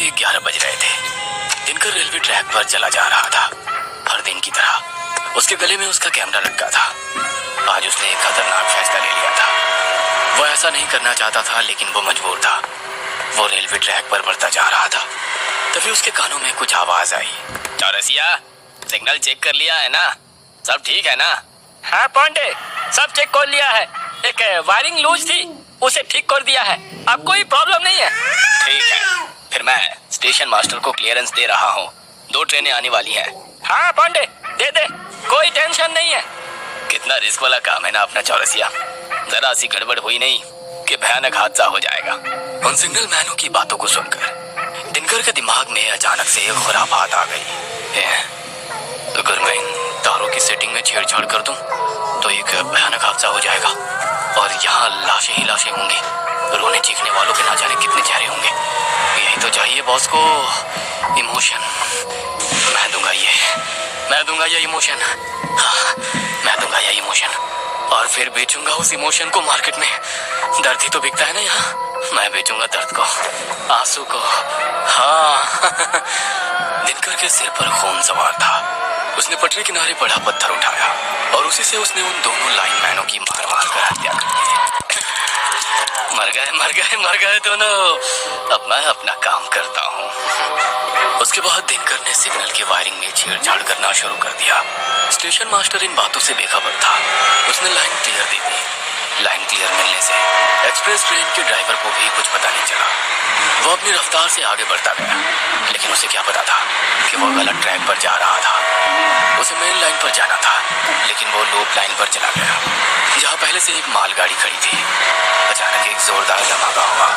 के 11 बज रहे थे। दिनकर रेलवे ट्रैक पर चला जा रहा था। हर दिन की तरह उसके गले में उसका कैमरा लटका था। आज उसने एक खतरनाक फैसला ले लिया था। वो ऐसा नहीं करना चाहता था, लेकिन वो मजबूर था। वो रेलवे ट्रैक पर बढ़ता जा रहा था। तभी उसके कानों में कुछ आवाज आई। चौरसिया, सिग्नल चेक कर लिया है ना? सब ठीक है ना? हाँ पांडे, सब चेक कर लिया है। एक वायरिंग लूज थी, उसे ठीक कर दिया है। अब कोई प्रॉब्लम नहीं है। ठीक है, फिर मैं स्टेशन मास्टर को क्लियरेंस दे रहा हूँ। 2 ट्रेनें आने वाली हैं। हाँ पांडे, दे दे, कोई टेंशन नहीं है। कितना रिस्क वाला काम है ना अपना चौरसिया। जरा सी गड़बड़ हुई नहीं कि भयानक हादसा हो जाएगा। उन सिग्नल मैनों की बातों को सुनकर दिनकर के दिमाग में अचानक से एक खुरापात आ गई। अगर मैं इन तारों की सेटिंग में छेड़छाड़ कर दूं तो एक भयानक हादसा हो जाएगा और यहाँ लाशें ही लाशें होंगी। रोने चीखने वालों के ना जाने कितने चेहरे होंगे। यही तो चाहिए बॉस को, इमोशन। मैं दूंगा ये इमोशन। हाँ, मैं दूंगा ये इमोशन और फिर बेचूंगा उस इमोशन को मार्केट में। दर्द ही तो बिकता है ना यहाँ। मैं बेचूंगा दर्द को, आंसू को। हाँ। दिनकर के सिर पर खून सवार था। उसने पटरी किनारे पड़ा पत्थर उठाया और उसी से उसने उन दोनों लाइनमैनों की मार कर हत्या कर दी। मर गए दोनों। अब मैं अपना काम करता हूँ। उसके बाद दिनकर ने सिग्नल की वायरिंग में छेड़छाड़ करना शुरू कर दिया। स्टेशन मास्टर इन बातों से बेखबर था। उसने लाइन क्लियर दे दी। लाइन क्लियर मिलने से एक्सप्रेस ट्रेन के ड्राइवर को भी कुछ पता नहीं चला। वो अपनी रफ्तार से आगे बढ़ता गया, लेकिन उसे क्या पता था कि वो गलत ट्रैक पर जा रहा था। उसे मेन लाइन पर जाना था, लेकिन वो लूप लाइन पर चला गया, जहाँ पहले से एक मालगाड़ी खड़ी थी। अचानक एक जोरदार धमाका हुआ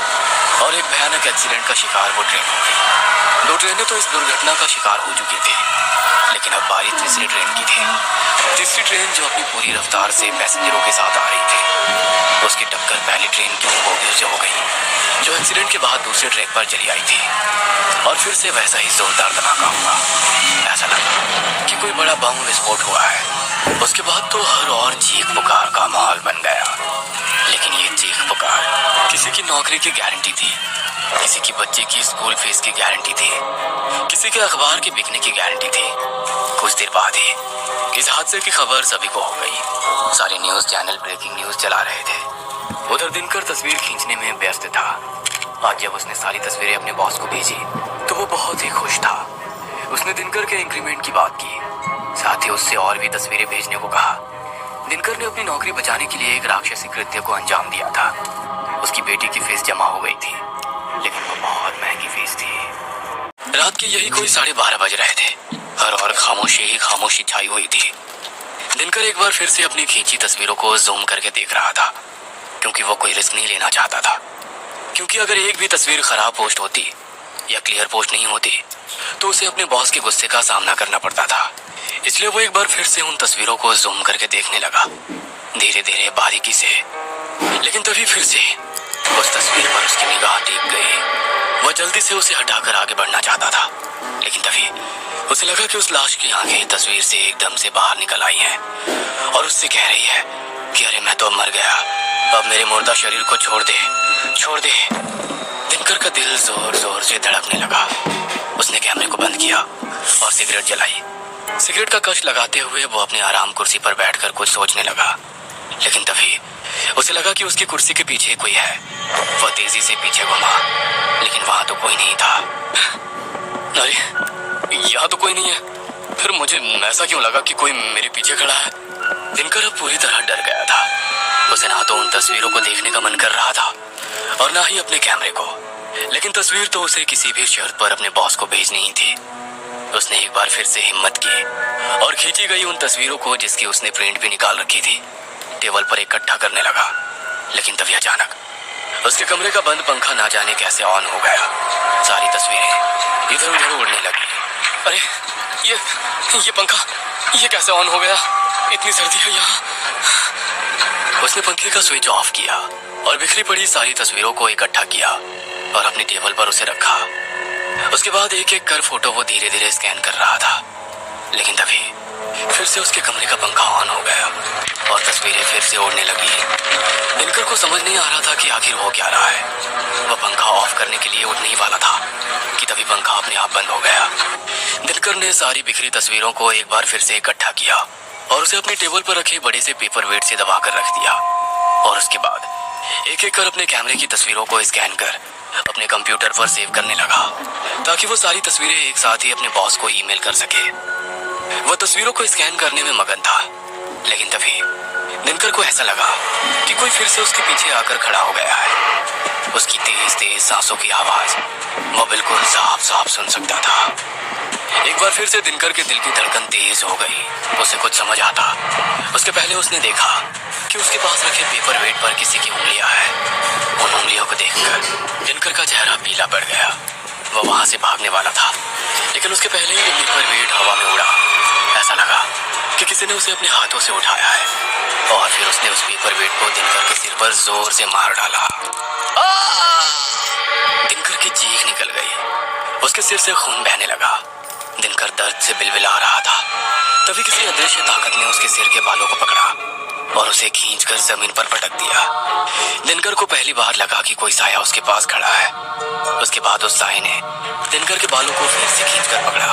और एक भयानक एक्सीडेंट का शिकार वो ट्रेन हो गई। 2 ट्रेनें तो इस दुर्घटना का शिकार हो चुकी थी, लेकिन अब बारी तीसरी ट्रेन की थी। तीसरी ट्रेन जो अपनी पूरी रफ्तार से पैसेंजरों के साथ आ रही थी, उसकी टक्कर पहली ट्रेन की उन बोगियों से हो गई जो एक्सीडेंट के बाद दूसरे ट्रैक पर चली आई थी। और फिर से वैसा ही जोरदार धमाका हुआ। ऐसा लगा कि कोई बड़ा बम विस्फोट हुआ है। उसके बाद तो हर और चीख पुकार का माहौल बन गया। लेकिन ये चीख पुकार किसी की नौकरी की गारंटी थी, किसी की बच्चे की स्कूल फीस की गारंटी थी, किसी के अखबार के बिकने की गारंटी थी। कुछ देर बाद ही इस हादसे की खबर सभी को हो गई। सारे न्यूज चैनल ब्रेकिंग न्यूज चला रहे थे। उधर दिनकर तस्वीर खींचने में व्यस्त था। आज जब उसने सारी तस्वीरें अपने बॉस को भेजी तो वो बहुत ही खुश था। उसने दिनकर के इंक्रीमेंट की बात की, साथ ही उससे और भी तस्वीरें भेजने को कहा। दिनकर ने अपनी नौकरी बचाने के लिए एक राक्षसी कृत्य को अंजाम दिया था। उसकी बेटी की फीस जमा हो गई थी, लेकिन वो बहुत महंगी फीस थी। रात के यही कोई 12:30 बज रहे थे। हर और खामोशी ही खामोशी छाई हुई थी। दिनकर एक बार फिर से अपनी खींची तस्वीरों को जूम करके देख रहा था, क्योंकि वो कोई रिस्क नहीं लेना चाहता था। क्योंकि अगर एक भी तस्वीर खराब पोस्ट होती या क्लियर पोस्ट नहीं होती तो उसे अपने बॉस के गुस्से का सामना करना पड़ता था। इसलिए वो एक बार फिर से उन तस्वीरों को जूम करके देखने लगा, धीरे धीरे बारीकी से। लेकिन तभी फिर से उस तस्वीर पर उसकी निगाह टिक गई। वो जल्दी से उसे हटाकर आगे बढ़ना चाहता था, लेकिन तभी उसे लगा कि उस लाश की आंखें तस्वीर से एकदम से बाहर निकल आई हैं और उससे कह रही है कि अरे मैं तो अब मर गया, अब मेरे मुर्दा शरीर को छोड़ दे। दिनकर का दिल जोर जोर से धड़कने लगा। उसने कैमरे को बंद किया और सिगरेट जलाई। सिगरेट का कश लगाते हुए वो अपने आराम कुर्सी पर बैठकर कुछ सोचने लगा, लेकिन तभी उसे लगा कि उसकी कुर्सी के पीछे कोई है। वह तेजी से पीछे घूमा, लेकिन वहां तो कोई नहीं था। अरे यहाँ तो कोई नहीं है, फिर मुझे ऐसा क्यों लगा कि कोई मेरे पीछे खड़ा है? दिनकर अब पूरी तरह डर गया था। उसे ना तो उन तस्वीरों को देखने का मन कर रहा था और ना ही अपने कैमरे को, लेकिन तस्वीर तो उसे किसी भी शर्त पर अपने बॉस को भेजनी ही थी। उसने एक बार फिर से हिम्मत की और खींची गई उन तस्वीरों को, जिसकी उसने प्रिंट भी निकाल रखी थी, टेबल पर इकट्ठा करने लगा। लेकिन तभी अचानक उसके कमरे का बंद पंखा ना जाने कैसे ऑन हो गया। सारी तस्वीरें इधर उधर उड़ने लगी। अरे ये पंखा ये कैसे ऑन हो गया? इतनी सर्दी है यहाँ। उसने पंखे का स्विच ऑफ किया और बिखरी पड़ी सारी तस्वीरों को इकट्ठा किया और अपनी टेबल पर उसे रखा। उसके बाद एक एक कर फोटो वो धीरे धीरे स्कैन कर रहा था, लेकिन तभी फिर से उसके कमरे का पंखा ऑन हो गया और तस्वीरें फिर से उड़ने लगी। दिनकर को समझ नहीं आ रहा था कि आखिर हो क्या रहा है। वह पंखा ऑफ करने के लिए उठने ही वाला था कि तभी पंखा अपने आप बंद हो गया। दिनकर ने सारी बिखरी तस्वीरों को एक बार फिर से इकट्ठा किया और उसे अपने टेबल पर रखे बड़े से पेपर वेट से दबाकर रख दिया और उसके बाद एक एक कर अपने कैमरे की तस्वीरों को स्कैन कर अपने कंप्यूटर पर सेव करने लगा ताकि वो सारी तस्वीरें एक साथ ही अपने बॉस को ईमेल कर सके। वह तस्वीरों को स्कैन करने में मगन था, लेकिन तभी दिनकर को ऐसा लगा कि कोई फिर से उसके पीछे आकर खड़ा हो गया है। उसकी तेज तेज सांसों की आवाज वो बिल्कुल साफ साफ सुन सकता था। एक बार फिर से दिनकर के दिल की धड़कन तेज हो गई। उसे कुछ समझ आता उसके पहले उसने देखा कि उसके पास रखे पेपर वेट पर किसी की उंगलियां हैं। उन उंगलियों को देखकर दिनकर का चेहरा पीला पड़ गया। वह वहां से भागने वाला था, लेकिन उसके पहले ही वो पेपर वेट हवा में उड़ा। ऐसा लगा कि किसी ने उसे अपने हाथों से उठाया है और फिर उसने उस पेपर वेट को दिनकर के सिर पर जोर से मार डाला। दिनकर की चीख निकल गई, उसके सिर से खून बहने लगा। दिनकर दर्द से बिलबिला रहा था। तभी किसी अदृश्य ताकत ने उसके सिर के बालों को पकड़ा और उसे खींचकर जमीन पर पटक दिया। दिनकर को पहली बार लगा कि कोई साया उसके पास खड़ा है। उसके बाद उस साये ने दिनकर के बालों को फिर से खींचकर पकड़ा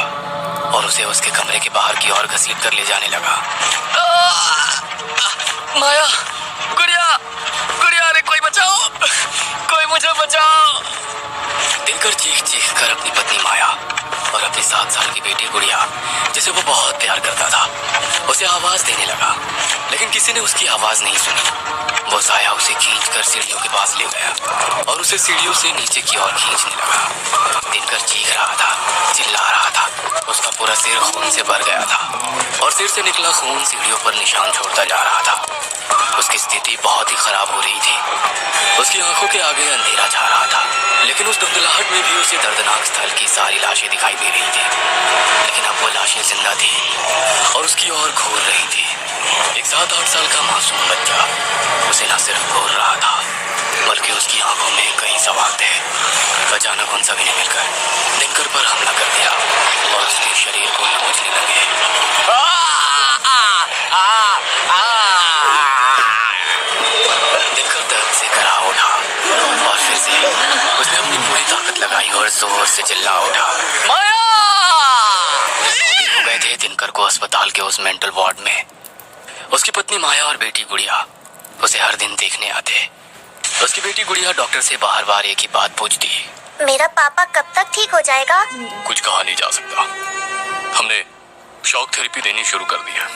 और उसे उसके कमरे के बाहर की ओर घसीट कर ले जाने लगा। माया, गुड़िया, गुड़िया, अरे कोई बचाओ, कोई मुझे बचाओ। दिनकर चीख चीख कर अपनी पत्नी माया और अपनी 7 साल की बेटी गुड़िया, जिसे वो बहुत प्यार करता था, उसे आवाज देने लगा, लेकिन किसी ने उसकी आवाज नहीं सुनी। वो साया उसे खींचकर सीढ़ियों के पास ले गया और उसे सीढ़ियों से नीचे की ओर खींचने लगा। दिनकर चीख रहा था, चिल्ला रहा था। उसका पूरा सिर खून से भर गया था और सिर से निकला खून सीढ़ियों पर निशान छोड़ता जा रहा था। उसकी स्थिति बहुत ही खराब हो रही थी। उसकी आंखों के आगे अंधेरा छा रहा था, लेकिन उस धुंधलाहट में भी उसे दर्दनाक स्थल की सारी लाशें दिखाई दे रही थी। लेकिन अब वो लाशें जिंदा थी और उसकी ओर घूर रही थी। एक 7-8 साल का मासूम बच्चा उसे न सिर्फ घूर रहा था, बल्कि उसकी आंखों में कई सवाल थे। अचानक उन सभी ने मिलकर दिनकर पर हमला कर दिया और उसके शरीर को नोचने लगे। दिनकर दर्द से करा उठा और फिर से उसने अपनी पूरी ताकत लगाई और जोर से चिल्ला उठा। माया! हो गए थे दिनकर को अस्पताल के उस मेंटल वार्ड में। उसकी पत्नी माया और बेटी गुड़िया उसे हर दिन देखने आते। उसकी बेटी गुड़िया डॉक्टर से बार बार एक ही बात पूछती, मेरा पापा कब तक ठीक हो जाएगा? कुछ कहा नहीं जा सकता। हमने शॉक थेरेपी देनी शुरू कर दी है,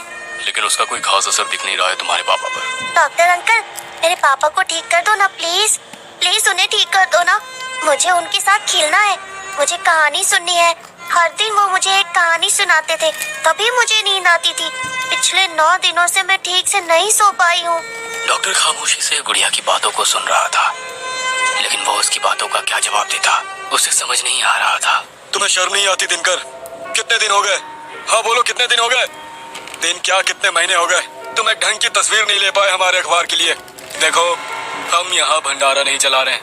लेकिन उसका कोई खास असर दिख नहीं रहा है तुम्हारे पापा पर। डॉक्टर अंकल, मेरे पापा को ठीक कर दो ना प्लीज, प्लीज उन्हें ठीक कर दो ना। मुझे उनके साथ खेलना है, मुझे कहानी सुननी है। हर दिन वो मुझे एक कहानी सुनाते थे, तभी मुझे नींद आती थी। पिछले 9 दिनों से मैं ठीक से नहीं सो पाई हूँ। डॉक्टर खामोशी से गुड़िया की बातों को सुन रहा था, लेकिन वो उसकी बातों का क्या जवाब देता उसे समझ नहीं आ रहा था। तुम्हें शर्म नहीं आती दिनकर? कितने दिन हो गए? हाँ बोलो, कितने दिन हो गए? दिन क्या कितने महीने हो गए? तुम एक ढंग की तस्वीर नहीं ले पाए हमारे अखबार के लिए। देखो, हम यहाँ भंडारा नहीं चला रहे,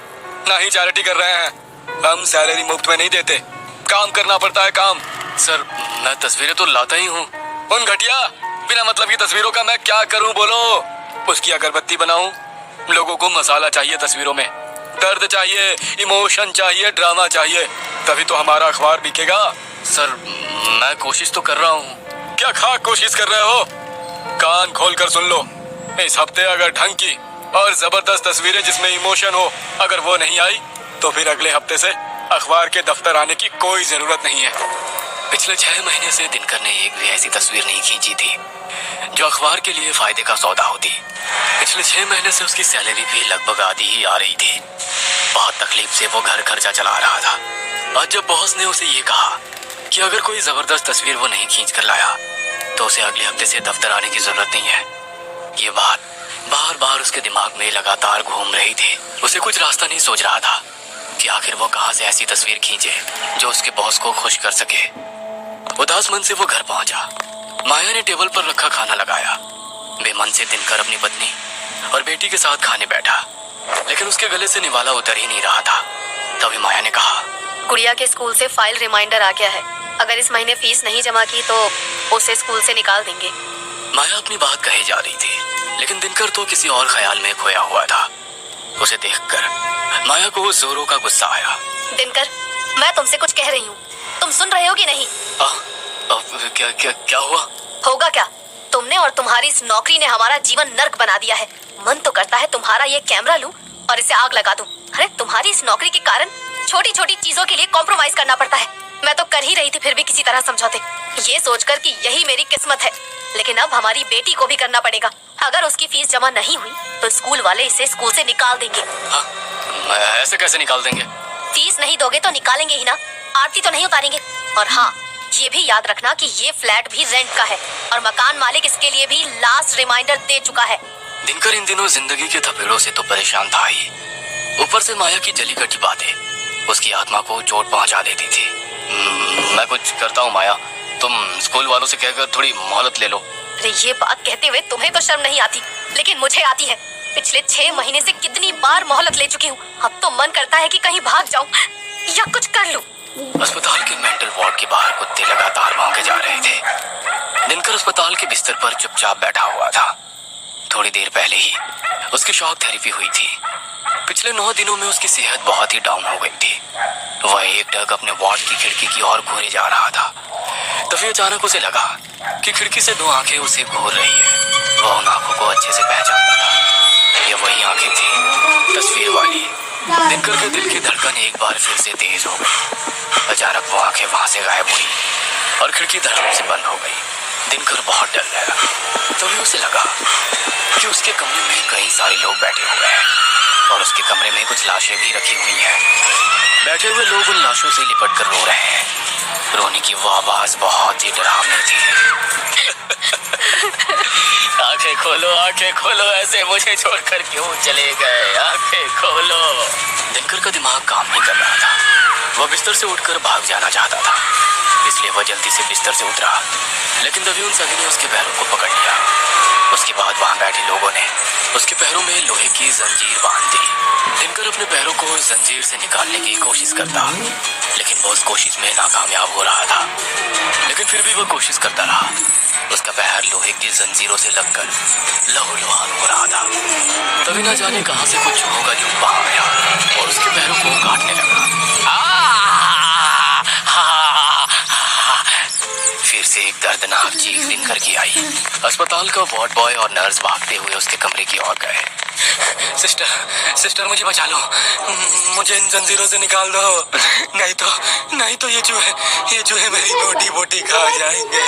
ना ही चैरिटी कर रहे हैं। हम सैलरी मुफ्त में नहीं देते, काम करना पड़ता है काम। सर, मैं तस्वीरें तो लाता ही हूँ। उन घटिया बिना मतलब की तस्वीरों का मैं क्या करूँ बोलो? उसकी अगरबत्ती बनाऊं? लोगों को मसाला चाहिए तस्वीरों में, दर्द चाहिए, इमोशन चाहिए, ड्रामा चाहिए, तभी तो हमारा अखबार बिकेगा। सर, मैं कोशिश तो कर रहा हूँ। क्या खाक कोशिश कर रहे हो? कान खोलकर सुन लो। इस हफ्ते अगर ढंग की और जबरदस्त तस्वीरें जिसमें इमोशन हो अगर वो नहीं आई, तो फिर अगले हफ्ते से अखबार के दफ्तर आने की कोई जरूरत नहीं है। पिछले 6 महीने से दिनकर ने एक भी ऐसी तस्वीर नहीं खींची थी जो अखबार के लिए फायदे का सौदा होती। पिछले 6 महीने से उसकी सैलरी भी लगभग आधी ही आ रही थी। बहुत तकलीफ से वो घर खर्चा चला रहा था। आज जब बॉस ने उसे ये कहा कि अगर कोई जबरदस्त तस्वीर वो नहीं खींच कर लाया तो उसे अगले हफ्ते से दफ्तर आने की जरूरत नहीं है, ये बात बार बार उसके दिमाग में लगातार घूम रही थी। उसे कुछ रास्ता नहीं सूझ रहा था कि आखिर वो कहां से ऐसी तस्वीर खींचे जो उसके बॉस को खुश कर सके। उदास मन से वो घर पहुंचा। माया ने टेबल पर रखा खाना लगाया। बेमन से दिनकर अपनी पत्नी और बेटी के साथ खाने बैठा, लेकिन उसके गले से निवाला उतर ही नहीं रहा था। तभी माया ने कहा, गुड़िया के स्कूल से फाइल रिमाइंडर आ गया है। अगर इस महीने फीस नहीं जमा की तो उसे स्कूल से निकाल देंगे। माया अपनी बात कहे जा रही थी, लेकिन दिनकर तो किसी और ख्याल में खोया हुआ था। उसे देखकर माया को जोरों का गुस्सा आया। दिनकर, मैं तुमसे कुछ कह रही हूँ, तुम सुन रहे हो कि नहीं? क्या क्या क्या हुआ? होगा क्या? तुमने और तुम्हारी इस नौकरी ने हमारा जीवन नर्क बना दिया है। मन तो करता है तुम्हारा ये कैमरा लूं और इसे आग लगा दूं। अरे तुम्हारी इस नौकरी के कारण छोटी छोटी चीजों के लिए कॉम्प्रोमाइज करना पड़ता है। मैं तो कर ही रही थी, फिर भी किसी तरह समझौते, ये सोचकर कि यही मेरी किस्मत है। लेकिन अब हमारी बेटी को भी करना पड़ेगा। अगर उसकी फीस जमा नहीं हुई तो स्कूल वाले इसे स्कूल से निकाल देंगे। ऐसे कैसे निकाल देंगे? फीस नहीं दोगे तो निकालेंगे ही ना, आरती तो नहीं उतारेंगे। और हाँ, ये भी याद रखना कि ये फ्लैट भी रेंट का है और मकान मालिक इसके लिए भी लास्ट रिमाइंडर दे चुका है। दिनकर इन दिनों जिंदगी के थपेड़ों से तो परेशान था ही, ऊपर से माया की जली कटी बातें उसकी आत्मा को चोट पहुंचा देती थी। मैं कुछ करता हूँ माया, तुम स्कूल वालों से कहकर थोड़ी मोहलत ले लो। अरे ये बात कहते हुए तुम्हें तो शर्म नहीं आती, लेकिन मुझे आती है। पिछले 6 महीने से कितनी बार मोहलत ले चुकी हूँ। अब तो मन करता है कि कहीं भाग जाऊं या कुछ कर लूं। अस्पताल के मेंटल वार्ड के बाहर कुत्ते लगातार भौंके जा रहे थे। दिनकर अस्पताल के बिस्तर पर चुपचाप बैठा हुआ था। थोड़ी देर पहले ही उसकी शॉक थेरेपी हुई थी। पिछले 9 दिनों में उसकी सेहत बहुत ही डाउन हो गई थी। वह एकटक अपने वार्ड की खिड़की की ओर घूरे जा रहा था। तभी अचानक उसे लगा कि खिड़की से 2 आंखें उसे घूर रही है। वह उन आंखों को अच्छे से पहचानता था। ये वही आंखें थी, तस्वीर वाली। दिनकर के दिल की धड़कन एक बार फिर से तेज हो गई। अचानक वो आंखें वहां से गायब हुई और खिड़की धड़कन से बंद हो गई। दिनकर बहुत डर गया। तभी उसे लगा कि उसके कमरे में कई सारे लोग बैठे हुए हैं और उसके कमरे में कुछ लाशें भी रखी हुई हैं। बैठे हुए लोग उन लाशों से लिपट कर रो रहे हैं। रोने की वो आवाज बहुत ही डरावनी थी। आंखें खोलो, ऐसे मुझे छोड़कर क्यों चले गए? आंखें खोलो। दिनकर का दिमाग काम नहीं कर रहा था। वह बिस्तर से उठकर भाग जाना चाहता था, इसलिए वह जल्दी से बिस्तर से उतरा। लेकिन तभी उन सभी ने उसके पैरों को पकड़ लिया। उसके बाद वहां बैठे लोगों ने उसके पैरों में लोहे की जंजीर बांध दी। दिनकर अपने पैरों को जंजीर से निकालने की कोशिश करता, लेकिन वो उस कोशिश में नाकामयाब हो रहा था। लेकिन फिर भी वह कोशिश करता रहा। उसका पैर लोहे की जंजीरों से लगकर लहूलुहान हो रहा था। तभी न जाने कहां से कुछ चूहों का झुंड आ गया और उसके पैरों को काटने लगा। फिर से एक दर्दनाक चीख दिनकर की आई। अस्पताल का वार्ड बॉय और नर्स भागते हुए उसके कमरे की ओर गए। सिस्टर मुझे बचा लो, मुझे इन जंजीरों से निकाल दो, नहीं तो ये चूहे मेरी बोटी खा जाएंगे।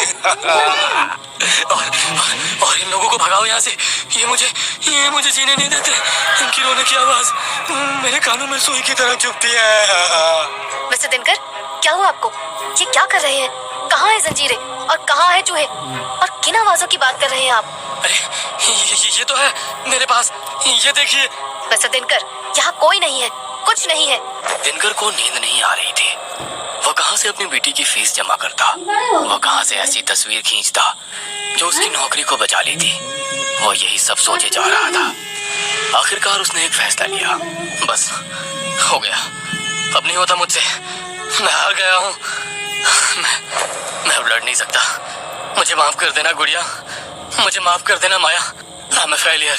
और इन लोगों को भगाओ यहाँ से, ये मुझे जीने नहीं देते। इनकी रोने की आवाज मेरे कानों में सुई की तरह चुभती है। मिस्टर दिनकर, क्या हुआ आपको? ये क्या कर रहे हैं? कहाँ है जंजीरें और कहाँ है चूहे? और किन आवाजों की बात कर रहे हैं आप? अरे ये तो है मेरे पास, ये देखिए। मिस्टर दिनकर, यहाँ कोई नहीं है, कुछ नहीं है। दिनकर को नींद नहीं आ रही थी। वह कहाँ से अपनी बेटी की फीस जमा करता? वह कहाँ से ऐसी तस्वीर खींचता जो उसकी नौकरी को बचा लेती? वो यही सब सोचे जा रहा था। आखिरकार उसने एक फैसला लिया। बस हो गया, अब नहीं होता मुझसे। मैं हार गया हूँ। मैं अब लड़ नहीं सकता। मुझे माफ कर देना गुड़िया, मुझे माफ कर देना माया। I'm a failure.